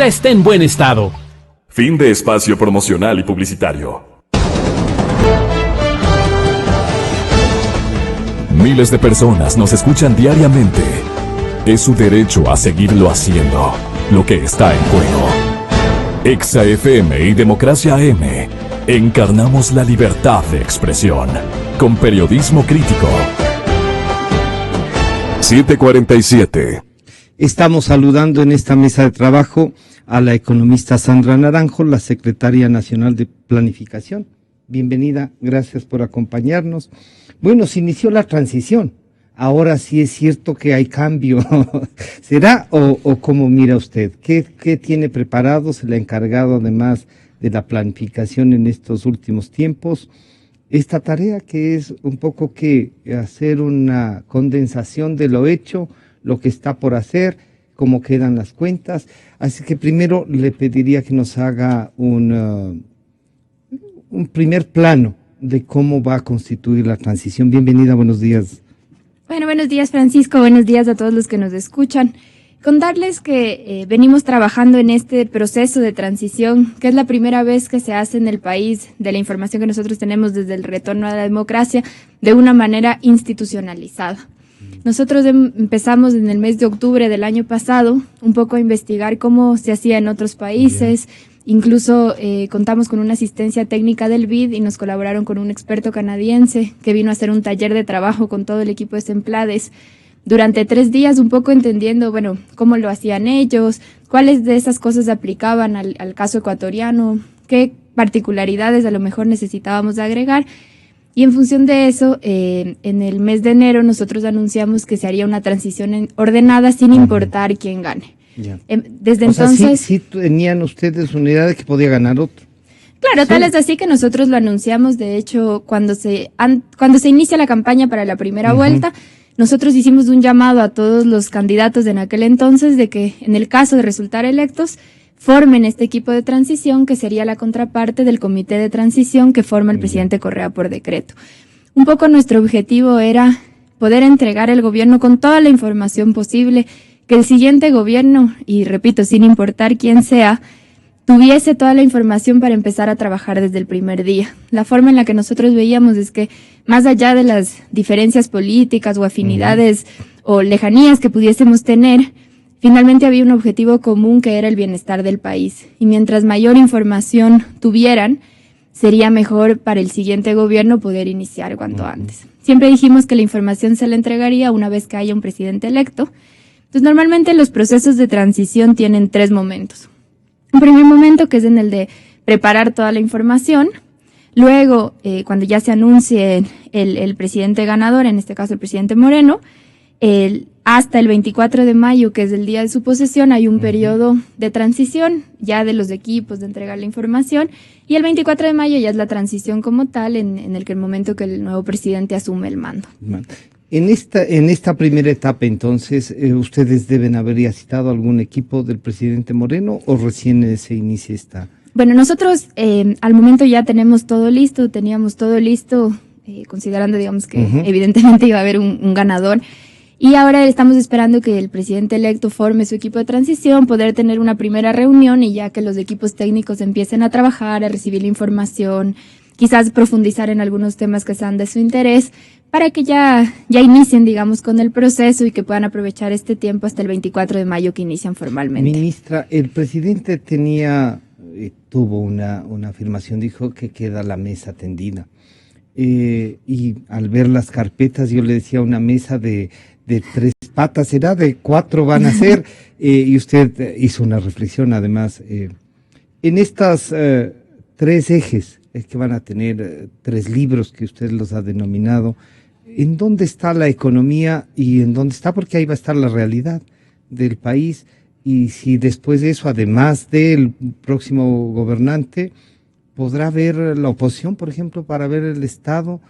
carretera está en buen estado. Fin de espacio promocional y publicitario. Miles de personas nos escuchan diariamente. Es su derecho a seguirlo haciendo. Lo que está en juego. Exa FM y Democracia AM. Encarnamos la libertad de expresión. Con periodismo crítico. 7:47. Estamos saludando en esta mesa de trabajo a la economista Sandra Naranjo, la secretaria nacional de Planificación. Bienvenida, gracias por acompañarnos. Bueno, se inició la transición. Ahora sí es cierto que hay cambio. ¿Será o cómo mira usted? ¿Qué tiene preparado? Se le ha encargado además de la planificación en estos últimos tiempos. Esta tarea que es un poco que hacer una condensación de lo hecho, lo que está por hacer, cómo quedan las cuentas. Así que primero le pediría que nos haga un primer plano de cómo va a constituir la transición. Bienvenida, buenos días. Bueno, buenos días, Francisco, buenos días a todos los que nos escuchan. Contarles que venimos trabajando en este proceso de transición, que es la primera vez que se hace en el país, de la información que nosotros tenemos desde el retorno a la democracia, de una manera institucionalizada. Nosotros empezamos en el mes de octubre del año pasado un poco a investigar cómo se hacía en otros países. Incluso contamos con una asistencia técnica del BID y nos colaboraron con un experto canadiense que vino a hacer un taller de trabajo con todo el equipo de Semplades durante 3 días, un poco entendiendo, bueno, cómo lo hacían ellos, cuáles de esas cosas aplicaban al caso ecuatoriano, qué particularidades a lo mejor necesitábamos agregar. Y en función de eso, en el mes de enero nosotros anunciamos que se haría una transición ordenada sin importar quién gane. Ya. Desde entonces... Sí tenían ustedes una idea de que podía ganar otro. Claro, Sí. tal es así que nosotros lo anunciamos. De hecho, cuando se inicia la campaña para la primera vuelta, nosotros hicimos un llamado a todos los candidatos en aquel entonces de que en el caso de resultar electos, formen este equipo de transición que sería la contraparte del comité de transición que forma el presidente Correa por decreto. Un poco nuestro objetivo era poder entregar el gobierno con toda la información posible, que el siguiente gobierno, y repito, sin importar quién sea, tuviese toda la información para empezar a trabajar desde el primer día. La forma en la que nosotros veíamos es que más allá de las diferencias políticas o afinidades o lejanías que pudiésemos tener, finalmente había un objetivo común que era el bienestar del país. Y mientras mayor información tuvieran, sería mejor para el siguiente gobierno poder iniciar cuanto antes. Siempre dijimos que la información se le entregaría una vez que haya un presidente electo. Entonces, normalmente los procesos de transición tienen 3 momentos. Un primer momento que es en el de preparar toda la información. Luego, cuando ya se anuncie el presidente ganador, en este caso el presidente Moreno, hasta el 24 de mayo, que es el día de su posesión, hay un periodo de transición ya de los equipos, de entregar la información, y el 24 de mayo ya es la transición como tal, en el momento que el nuevo presidente asume el mando. En esta primera etapa, entonces, ¿ustedes deben haber ya citado algún equipo del presidente Moreno o recién se inicia esta? Bueno, nosotros al momento ya teníamos todo listo, considerando, digamos, que evidentemente iba a haber un ganador. Y ahora estamos esperando que el presidente electo forme su equipo de transición, poder tener una primera reunión y ya que los equipos técnicos empiecen a trabajar, a recibir la información, quizás profundizar en algunos temas que sean de su interés, para que ya inicien, digamos, con el proceso y que puedan aprovechar este tiempo hasta el 24 de mayo que inician formalmente. Ministra, el presidente tuvo una afirmación, dijo que queda la mesa tendida. Y al ver las carpetas, yo le decía una mesa de 3 patas, ¿será? De 4 van a ser. Y usted hizo una reflexión, además, en estas 3 ejes que van a tener 3 libros que usted los ha denominado. ¿En dónde está la economía y en dónde está? Porque ahí va a estar la realidad del país. Y si después de eso, además del próximo gobernante, podrá ver la oposición, por ejemplo, para ver el Estado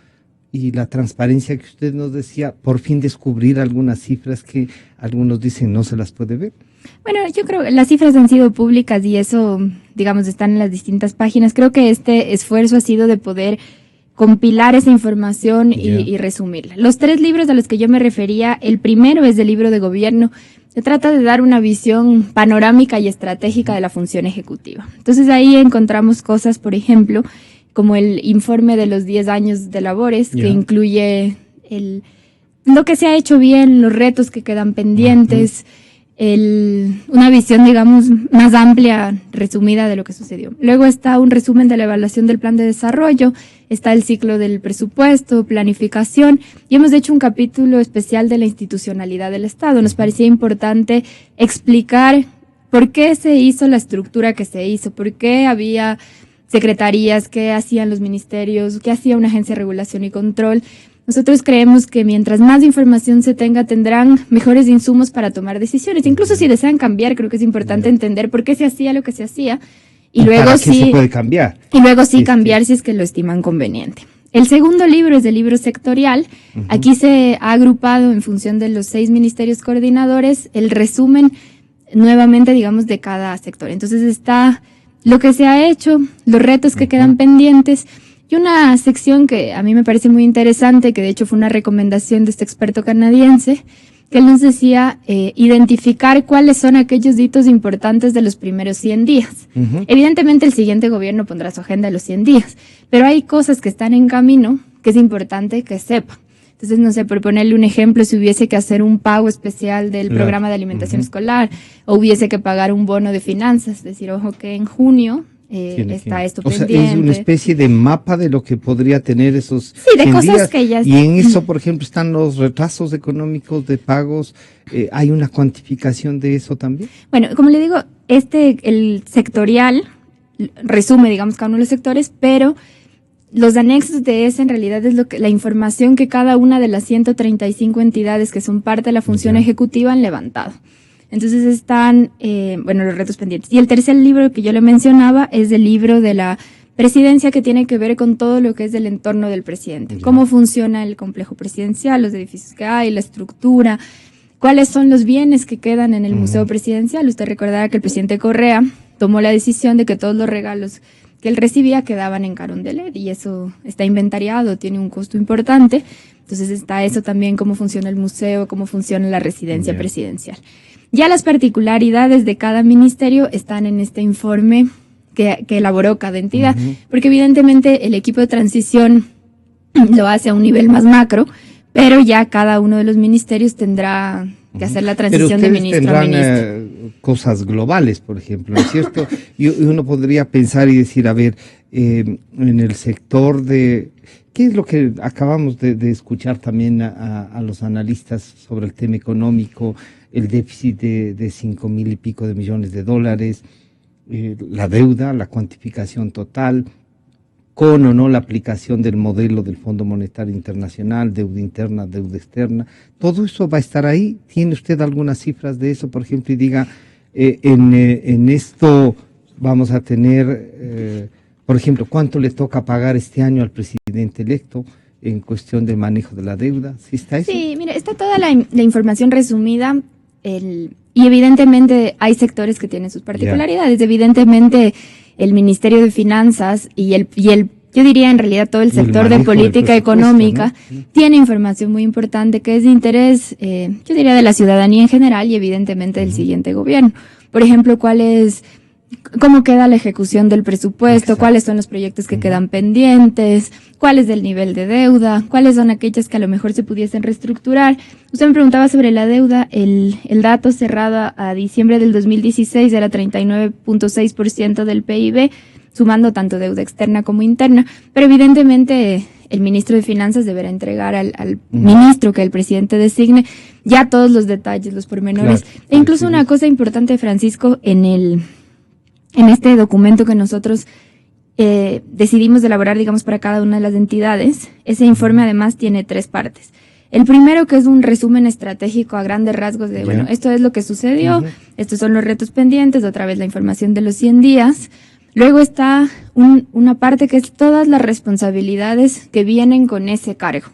y la transparencia que usted nos decía, por fin descubrir algunas cifras que algunos dicen no se las puede ver. Bueno, yo creo que las cifras han sido públicas y eso, digamos, están en las distintas páginas. Creo que este esfuerzo ha sido de poder compilar esa información y resumirla. Los 3 libros a los que yo me refería, el primero es del libro de gobierno. Se trata de dar una visión panorámica y estratégica de la función ejecutiva. Entonces ahí encontramos cosas, por ejemplo, como el informe de los 10 años de labores, que incluye lo que se ha hecho bien, los retos que quedan pendientes, una visión, digamos, más amplia, resumida de lo que sucedió. Luego está un resumen de la evaluación del plan de desarrollo, está el ciclo del presupuesto, planificación, y hemos hecho un capítulo especial de la institucionalidad del Estado. Nos parecía importante explicar por qué se hizo la estructura que se hizo, por qué había secretarías, qué hacían los ministerios, qué hacía una agencia de regulación y control. Nosotros creemos que mientras más información se tenga, tendrán mejores insumos para tomar decisiones. Incluso si desean cambiar, creo que es importante entender por qué se hacía lo que se hacía y luego sí se puede cambiar. Y luego sí cambiar si es que lo estiman conveniente. El segundo libro es el libro sectorial. Aquí se ha agrupado en función de los 6 ministerios coordinadores el resumen nuevamente, digamos, de cada sector. Entonces está lo que se ha hecho, los retos que quedan pendientes. Y una sección que a mí me parece muy interesante, que de hecho fue una recomendación de este experto canadiense, que él nos decía identificar cuáles son aquellos hitos importantes de los primeros 100 días. Evidentemente el siguiente gobierno pondrá su agenda de los 100 días, pero hay cosas que están en camino que es importante que sepa. Entonces, no sé, por ponerle un ejemplo, si hubiese que hacer un pago especial del programa de alimentación escolar, o hubiese que pagar un bono de finanzas, es decir, ojo que en junio está esto pendiente. O sea, es una especie de mapa de lo que podría tener esos de cosas días, que ya... Y en eso, por ejemplo, están los retrasos económicos de pagos. ¿Hay una cuantificación de eso también? Bueno, como le digo, el sectorial resume, digamos, cada uno de los sectores, pero los anexos de ese en realidad es la información que cada una de las 135 entidades que son parte de la función ejecutiva han levantado. Entonces están, los retos pendientes. Y el tercer libro que yo le mencionaba es el libro de la presidencia, que tiene que ver con todo lo que es el entorno del presidente. Cómo funciona el complejo presidencial, los edificios que hay, la estructura, cuáles son los bienes que quedan en el Museo Presidencial. Usted recordará que el presidente Correa tomó la decisión de que todos los regalos que él recibía quedaban en Carondelet, y eso está inventariado, tiene un costo importante. Entonces está eso también, cómo funciona el museo, cómo funciona la residencia presidencial. Ya las particularidades de cada ministerio están en este informe que elaboró cada entidad, porque evidentemente el equipo de transición lo hace a un nivel más macro, pero ya cada uno de los ministerios tendrá que hacer la transición de ministro a ministro. Cosas globales, por ejemplo, ¿no es cierto? Y uno podría pensar y decir, a ver, en el sector de... ¿Qué es lo que acabamos de escuchar también a los analistas sobre el tema económico? El déficit de 5,000 y pico de millones de dólares, la deuda, la cuantificación total, con o no la aplicación del modelo del Fondo Monetario Internacional, deuda interna, deuda externa. ¿Todo eso va a estar ahí? ¿Tiene usted algunas cifras de eso, por ejemplo, y diga, en esto vamos a tener, por ejemplo, cuánto le toca pagar este año al presidente electo en cuestión de manejo de la deuda? ¿Sí está eso? Sí, mira, está toda la información resumida. Y evidentemente hay sectores que tienen sus particularidades. Evidentemente el Ministerio de Finanzas y yo diría en realidad todo el sector de política económica, ¿no? Tiene información muy importante que es de interés, yo diría, de la ciudadanía en general y evidentemente del siguiente gobierno. Por ejemplo, cómo queda la ejecución del presupuesto, cuáles son los proyectos que quedan pendientes, cuál es el nivel de deuda, cuáles son aquellas que a lo mejor se pudiesen reestructurar. Usted me preguntaba sobre la deuda, el dato cerrado a diciembre del 2016 era 39.6% del PIB, sumando tanto deuda externa como interna, pero evidentemente el ministro de Finanzas deberá entregar al ministro que el presidente designe ya todos los detalles, los pormenores. Claro, e incluso una cosa importante, Francisco, en este documento que nosotros decidimos elaborar, digamos, para cada una de las entidades, ese informe además tiene 3 partes. El primero, que es un resumen estratégico a grandes rasgos de, bueno, esto es lo que sucedió, estos son los retos pendientes, otra vez la información de los 100 días. Luego está una parte que es todas las responsabilidades que vienen con ese cargo.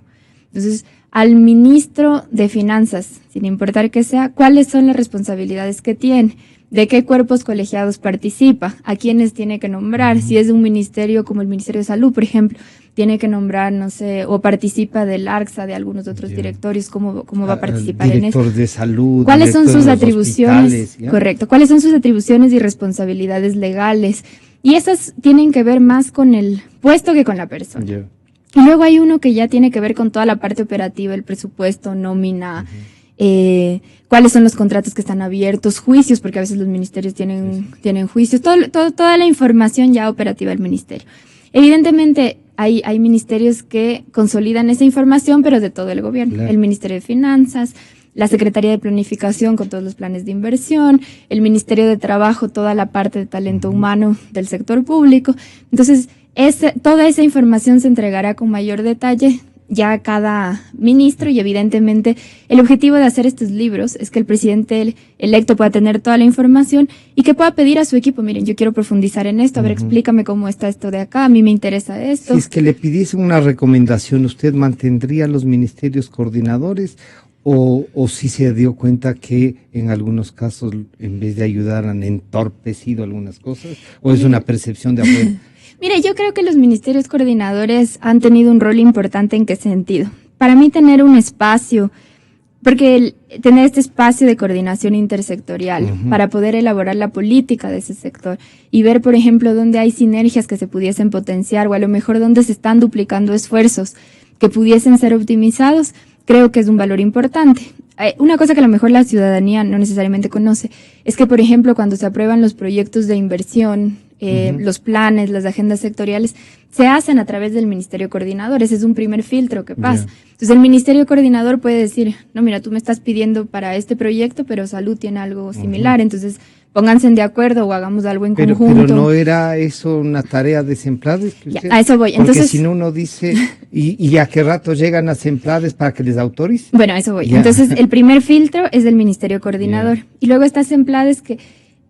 Entonces, al ministro de Finanzas, sin importar que sea, ¿cuáles son las responsabilidades que tiene? ¿De qué cuerpos colegiados participa? ¿A quiénes tiene que nombrar? Si es un ministerio como el Ministerio de Salud, por ejemplo, tiene que nombrar, no sé, o participa del ARCSA, de algunos otros directorios, ¿cómo va a participar en eso? Director de salud. ¿Cuáles son sus de los atribuciones? Correcto. ¿Cuáles son sus atribuciones y responsabilidades legales? Y esas tienen que ver más con el puesto que con la persona. Y luego hay uno que ya tiene que ver con toda la parte operativa, el presupuesto, nómina, cuáles son los contratos que están abiertos, juicios, porque a veces los ministerios tienen juicios, toda la información ya operativa del ministerio. Evidentemente, hay ministerios que consolidan esa información, pero de todo el gobierno. Claro. El Ministerio de Finanzas, la Secretaría de Planificación con todos los planes de inversión, el Ministerio de Trabajo, toda la parte de talento humano del sector público. Entonces, toda esa información se entregará con mayor detalle ya a cada ministro, y evidentemente el objetivo de hacer estos libros es que el presidente electo pueda tener toda la información y que pueda pedir a su equipo, miren, yo quiero profundizar en esto, a ver, explícame cómo está esto de acá, a mí me interesa esto. Si es que le pidiesen una recomendación, ¿usted mantendría los ministerios coordinadores o si se dio cuenta que en algunos casos, en vez de ayudar, han entorpecido algunas cosas, o es una percepción de afuera? Mire, yo creo que los ministerios coordinadores han tenido un rol importante. ¿En qué sentido? Para mí tener un espacio, porque tener este espacio de coordinación intersectorial para poder elaborar la política de ese sector y ver, por ejemplo, dónde hay sinergias que se pudiesen potenciar o a lo mejor dónde se están duplicando esfuerzos que pudiesen ser optimizados, creo que es un valor importante. Una cosa que a lo mejor la ciudadanía no necesariamente conoce es que, por ejemplo, cuando se aprueban los proyectos de inversión, los planes, las agendas sectoriales, se hacen a través del Ministerio Coordinador. Ese es un primer filtro que pasa. Entonces, el Ministerio Coordinador puede decir, no, mira, tú me estás pidiendo para este proyecto, pero salud tiene algo similar, entonces pónganse de acuerdo o hagamos algo en conjunto. Pero no era eso una tarea de Semplades. A eso voy. Entonces, porque si no uno dice, ¿y a qué rato llegan a Semplades para que les autorice? Bueno, a eso voy. Entonces, el primer filtro es del Ministerio Coordinador. Y luego está Semplades que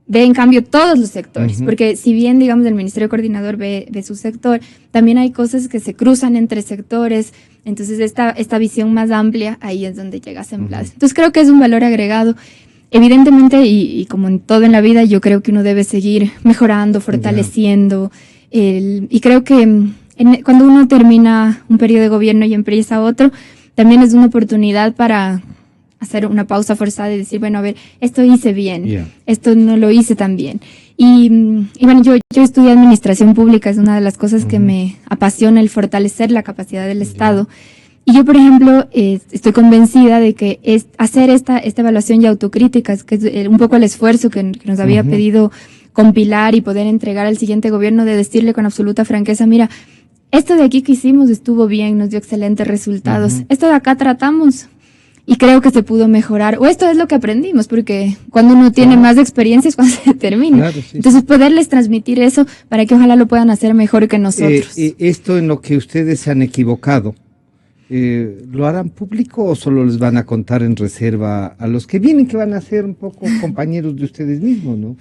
ve en cambio todos los sectores, porque si bien, digamos, el Ministerio Coordinador ve su sector, también hay cosas que se cruzan entre sectores. Entonces, esta visión más amplia, ahí es donde llega Semplades. Entonces, creo que es un valor agregado. Evidentemente, y como en todo en la vida, yo creo que uno debe seguir mejorando, fortaleciendo. Y creo que cuando uno termina un periodo de gobierno y empieza otro, también es una oportunidad para hacer una pausa forzada y decir, bueno, a ver, esto hice bien, esto no lo hice tan bien. Y bueno, yo estudié administración pública, es una de las cosas que me apasiona, el fortalecer la capacidad del Estado. Y yo, por ejemplo, estoy convencida de que hacer esta evaluación y autocrítica, que es un poco el esfuerzo que nos había pedido compilar y poder entregar al siguiente gobierno, de decirle con absoluta franqueza, mira, esto de aquí que hicimos estuvo bien, nos dio excelentes resultados, esto de acá tratamos y creo que se pudo mejorar, o esto es lo que aprendimos, porque cuando uno tiene más experiencias cuando se termina. Claro, sí. Entonces, poderles transmitir eso para que ojalá lo puedan hacer mejor que nosotros. Esto en lo que ustedes se han equivocado, ¿lo harán público o solo les van a contar en reserva a los que vienen, que van a ser un poco compañeros de ustedes mismos, no?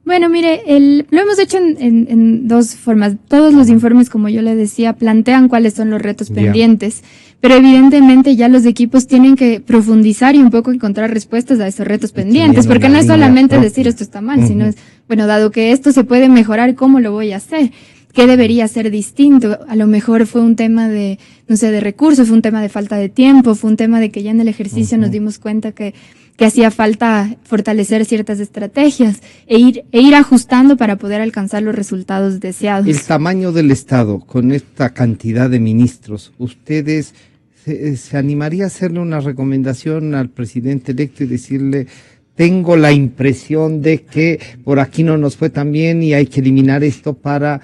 Bueno, mire, lo hemos hecho en dos formas. Todos los informes, como yo le decía, plantean cuáles son los retos pendientes, pero evidentemente ya los equipos tienen que profundizar y un poco encontrar respuestas a esos retos pendientes, porque no es solamente decir esto está mal, sino es, bueno, dado que esto se puede mejorar, ¿cómo lo voy a hacer? ¿Qué debería ser distinto? A lo mejor fue un tema de, no sé, de recursos, fue un tema de falta de tiempo, fue un tema de que ya en el ejercicio nos dimos cuenta que hacía falta fortalecer ciertas estrategias e ir ajustando para poder alcanzar los resultados deseados. El tamaño del Estado, con esta cantidad de ministros, ¿ustedes se animaría a hacerle una recomendación al presidente electo y decirle, tengo la impresión de que por aquí no nos fue tan bien y hay que eliminar esto para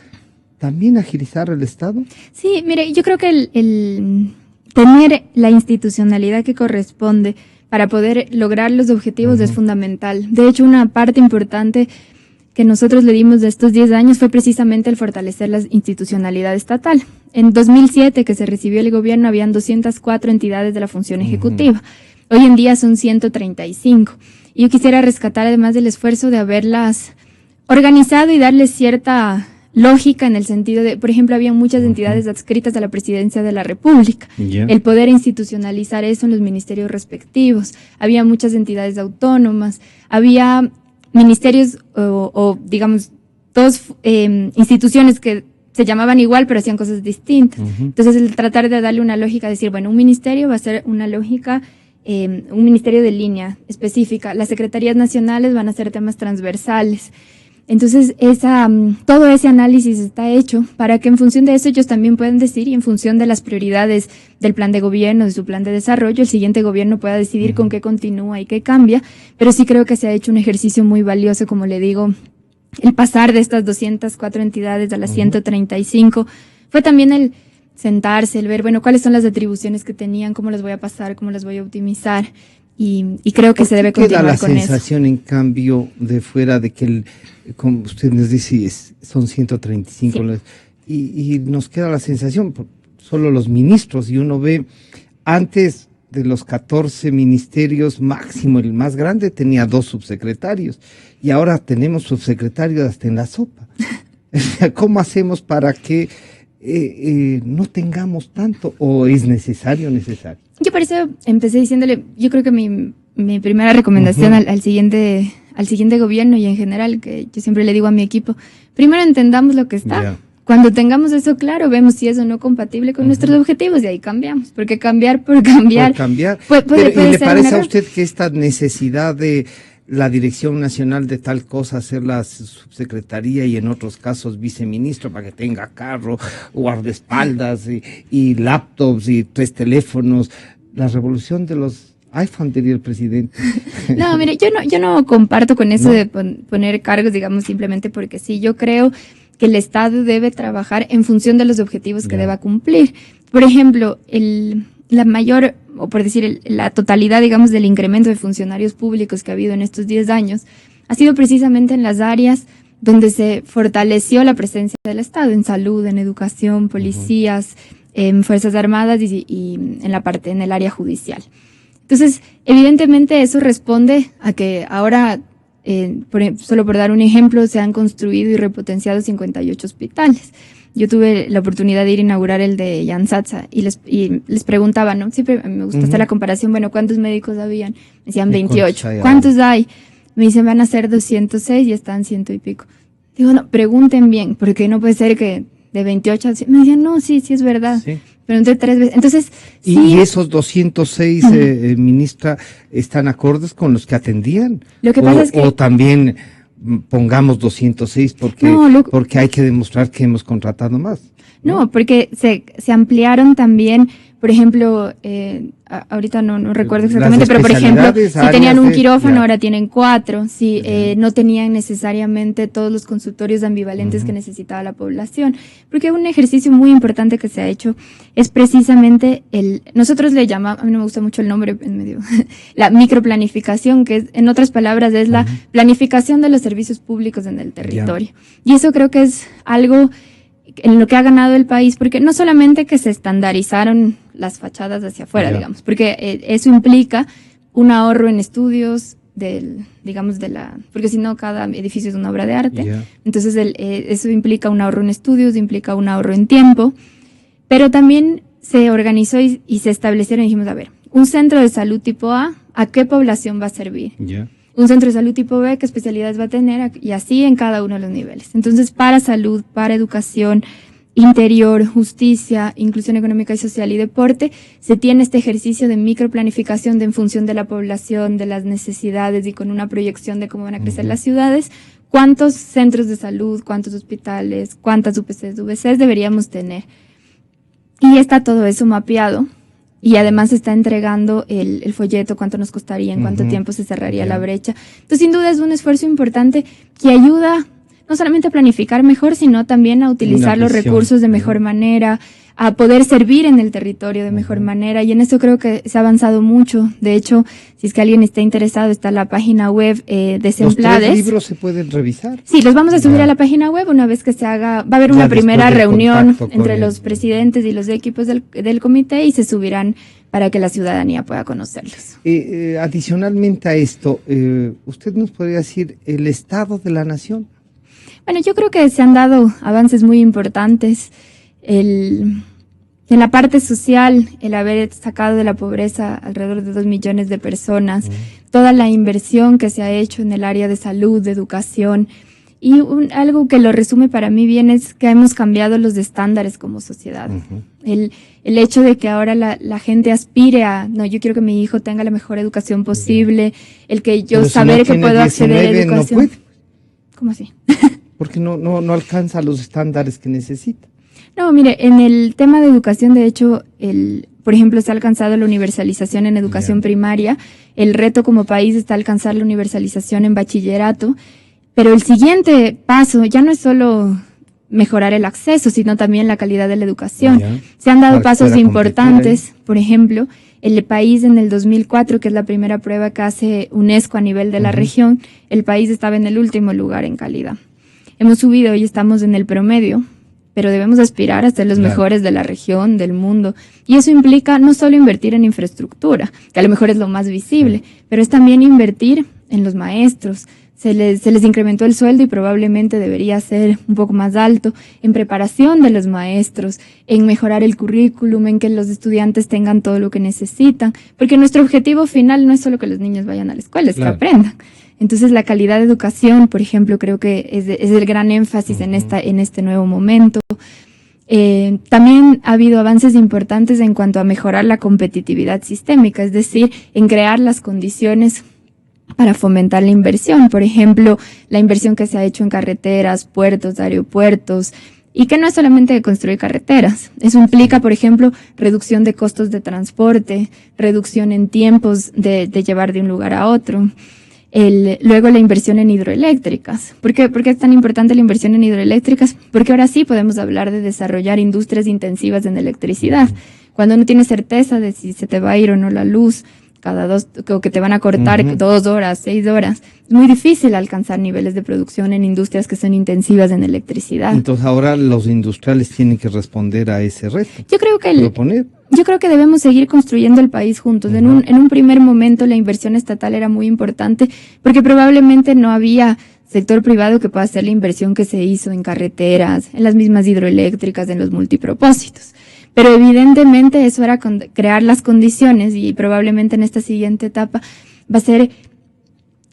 también agilizar el Estado? Sí, mire, yo creo que el tener la institucionalidad que corresponde para poder lograr los objetivos es fundamental. De hecho, una parte importante que nosotros le dimos de estos 10 años fue precisamente el fortalecer la institucionalidad estatal. En 2007, que se recibió el gobierno, habían 204 entidades de la función ejecutiva. Hoy en día son 135. Y yo quisiera rescatar además del esfuerzo de haberlas organizado y darles cierta lógica en el sentido de, por ejemplo, había muchas entidades adscritas a la Presidencia de la República. El poder institucionalizar eso en los ministerios respectivos. Había muchas entidades autónomas. Había ministerios o digamos, dos instituciones que se llamaban igual, pero hacían cosas distintas. Entonces, el tratar de darle una lógica, decir, bueno, un ministerio va a ser una lógica, un ministerio de línea específica. Las secretarías nacionales van a ser temas transversales. Entonces, todo ese análisis está hecho para que en función de eso ellos también puedan decir, y en función de las prioridades del plan de gobierno, de su plan de desarrollo, el siguiente gobierno pueda decidir con qué continúa y qué cambia. Pero sí creo que se ha hecho un ejercicio muy valioso, como le digo, el pasar de estas 204 entidades a las 135. Fue también el sentarse, el ver, bueno, cuáles son las atribuciones que tenían, cómo las voy a pasar, cómo las voy a optimizar. Y creo que se debe continuar con eso. Queda la sensación, en cambio, de fuera de que, como usted nos dice, son 135, y nos queda la sensación, solo los ministros, y uno ve, antes de los 14 ministerios máximo, el más grande tenía 2 subsecretarios, y ahora tenemos subsecretarios hasta en la sopa. ¿Cómo hacemos para que no tengamos tanto, o es necesario? Yo por eso empecé diciéndole, yo creo que mi primera recomendación al siguiente gobierno y en general, que yo siempre le digo a mi equipo, primero entendamos lo que está. Yeah. Cuando tengamos eso claro, vemos si es o no compatible con nuestros objetivos y ahí cambiamos, porque cambiar por cambiar. Puede ¿y le parece a usted que esta necesidad de la Dirección Nacional de tal cosa, hacer la subsecretaría y en otros casos viceministro para que tenga carro, guardaespaldas y laptops y 3 teléfonos, la revolución de los iPhone, diría el presidente? No, mire, yo no comparto con eso de poner cargos, digamos, simplemente porque sí. Yo creo que el Estado debe trabajar en función de los objetivos que deba cumplir. Por ejemplo, la mayor, o por decir la totalidad, digamos, del incremento de funcionarios públicos que ha habido en estos 10 años, ha sido precisamente en las áreas donde se fortaleció la presencia del Estado, en salud, en educación, policías, en Fuerzas Armadas y en el área judicial. Entonces, evidentemente eso responde a que ahora, solo por dar un ejemplo, se han construido y repotenciado 58 hospitales. Yo tuve la oportunidad de ir a inaugurar el de Yansatsa y les preguntaba, ¿no? Siempre me gusta hacer la comparación, bueno, ¿cuántos médicos habían? Me decían 28. ¿Cuántos hay? Me dicen, van a ser 206 y están 100 y pico. Digo, no, pregunten bien, porque no puede ser que de 28 a 100. Me decían, no, sí es verdad. Sí. Pero entre 3 veces. Entonces, ¿Y esos 206, ministra, están acordes con los que atendían? Lo que pasa es que... O también pongamos 206 porque hay que demostrar que hemos contratado más. No, porque se ampliaron también, por ejemplo, ahorita no recuerdo exactamente, pero por ejemplo, si tenían un quirófano, ahora tienen 4, si no tenían necesariamente todos los consultorios ambivalentes que necesitaba la población, porque un ejercicio muy importante que se ha hecho es precisamente nosotros le llamamos, a mí no me gusta mucho el nombre en medio, la microplanificación, que es, en otras palabras, es la planificación de los servicios públicos en el territorio. Y eso creo que es algo en lo que ha ganado el país, porque no solamente que se estandarizaron las fachadas hacia afuera, digamos, porque eso implica un ahorro en estudios porque si no cada edificio es una obra de arte, entonces eso implica un ahorro en estudios, implica un ahorro en tiempo, pero también se organizó y se establecieron y dijimos, a ver, un centro de salud tipo ¿a qué población va a servir? Un centro de salud tipo B, ¿qué especialidades va a tener? Y así en cada uno de los niveles. Entonces, para salud, para educación, interior, justicia, inclusión económica y social y deporte, se tiene este ejercicio de microplanificación en función de la población, de las necesidades y con una proyección de cómo van a crecer las ciudades, cuántos centros de salud, cuántos hospitales, cuántas UPCs, VCs deberíamos tener. Y está todo eso mapeado. Y además se está entregando el folleto, cuánto nos costaría, en cuánto tiempo se cerraría la brecha. Entonces, sin duda es un esfuerzo importante que ayuda no solamente a planificar mejor, sino también a utilizar los recursos de mejor manera, a poder servir en el territorio de mejor manera. Y en eso creo que se ha avanzado mucho. De hecho, si es que alguien está interesado, está la página web de Semplades. ¿Los 3 libros se pueden revisar? Sí, los vamos a subir a la página web una vez que se haga. Va a haber una primera reunión entre los presidentes y los equipos del comité y se subirán para que la ciudadanía pueda conocerlos. Adicionalmente a esto, ¿usted nos podría decir el estado de la nación? Bueno, yo creo que se han dado avances muy importantes. En la parte social, el haber sacado de la pobreza alrededor de 2 millones de personas, toda la inversión que se ha hecho en el área de salud, de educación, Y algo que lo resume para mí bien es que hemos cambiado los estándares como sociedad. El hecho de que ahora la gente aspire a, no, yo quiero que mi hijo tenga la mejor educación posible, el que yo Pero saber si no que puedo acceder a educación. No puede, ¿Cómo así? porque no alcanza los estándares que necesita. No, mire, en el tema de educación, de hecho, por ejemplo, se ha alcanzado la universalización en educación primaria. El reto como país está alcanzar la universalización en bachillerato. Pero el siguiente paso ya no es solo mejorar el acceso, sino también la calidad de la educación. Se han dado pasos importantes. Por ejemplo, el país en el 2004, que es la primera prueba que hace UNESCO a nivel de la región, el país estaba en el último lugar en calidad. Hemos subido y estamos en el promedio, pero debemos aspirar a ser los mejores de la región, del mundo. Y eso implica no solo invertir en infraestructura, que a lo mejor es lo más visible, pero es también invertir en los maestros. Se les incrementó el sueldo y probablemente debería ser un poco más alto, en preparación de los maestros, en mejorar el currículum, en que los estudiantes tengan todo lo que necesitan, porque nuestro objetivo final no es solo que los niños vayan a la escuela, es que aprendan. Entonces la calidad de educación, por ejemplo, creo que es el gran énfasis en este nuevo momento. También ha habido avances importantes en cuanto a mejorar la competitividad sistémica, es decir, en crear las condiciones para fomentar la inversión. Por ejemplo, la inversión que se ha hecho en carreteras, puertos, aeropuertos, y que no es solamente de construir carreteras. Eso implica, por ejemplo, reducción de costos de transporte, reducción en tiempos de llevar de un lugar a otro. Luego la inversión en hidroeléctricas. ¿Por qué es tan importante la inversión en hidroeléctricas? Porque ahora sí podemos hablar de desarrollar industrias intensivas en electricidad. Cuando no tienes certeza de si se te va a ir o no la luz, o que te van a cortar 2 horas, 6 horas. Es muy difícil alcanzar niveles de producción en industrias que son intensivas en electricidad. Entonces ahora los industriales tienen que responder a ese reto. Yo creo que debemos seguir construyendo el país juntos. En un primer momento la inversión estatal era muy importante porque probablemente no había sector privado que pueda hacer la inversión que se hizo en carreteras, en las mismas hidroeléctricas, en los multipropósitos. Pero evidentemente eso era crear las condiciones y probablemente en esta siguiente etapa va a ser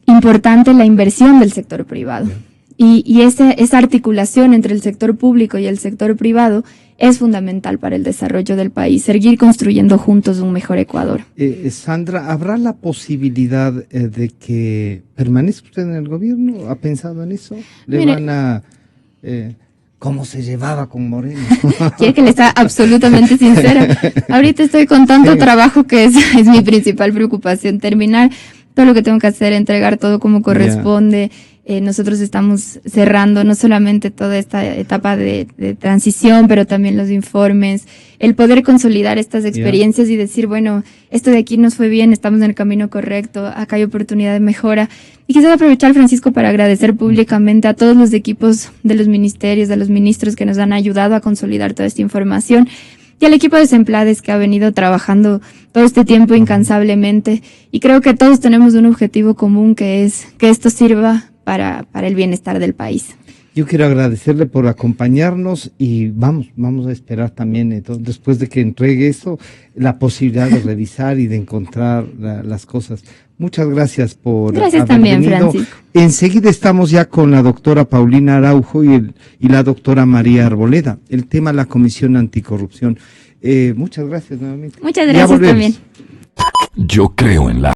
importante la inversión del sector privado. Y esa articulación entre el sector público y el sector privado es fundamental para el desarrollo del país, seguir construyendo juntos un mejor Ecuador. Sandra, ¿habrá la posibilidad de que permanezca usted en el gobierno? ¿Ha pensado en eso? ¿Le van a... ¿Cómo se llevaba con Moreno? Quiere que le sea absolutamente sincera. Ahorita estoy con tanto trabajo que es mi principal preocupación, terminar todo lo que tengo que hacer, entregar todo como corresponde. Nosotros estamos cerrando no solamente toda esta etapa de transición, pero también los informes, el poder consolidar estas experiencias y decir, bueno, esto de aquí nos fue bien, estamos en el camino correcto, acá hay oportunidad de mejora. Y quisiera aprovechar, Francisco, para agradecer públicamente a todos los equipos de los ministerios, de los ministros que nos han ayudado a consolidar toda esta información y al equipo de Semplades que ha venido trabajando todo este tiempo incansablemente. Y creo que todos tenemos un objetivo común, que es que esto sirva para el bienestar del país. Yo quiero agradecerle por acompañarnos y vamos a esperar también, después de que entregue eso, la posibilidad de revisar y de encontrar las cosas. Muchas gracias por Gracias también, Francisco. Enseguida estamos ya con la doctora Paulina Araujo y la doctora María Arboleda. El tema la Comisión Anticorrupción. Muchas gracias nuevamente. Muchas gracias también. Yo creo en la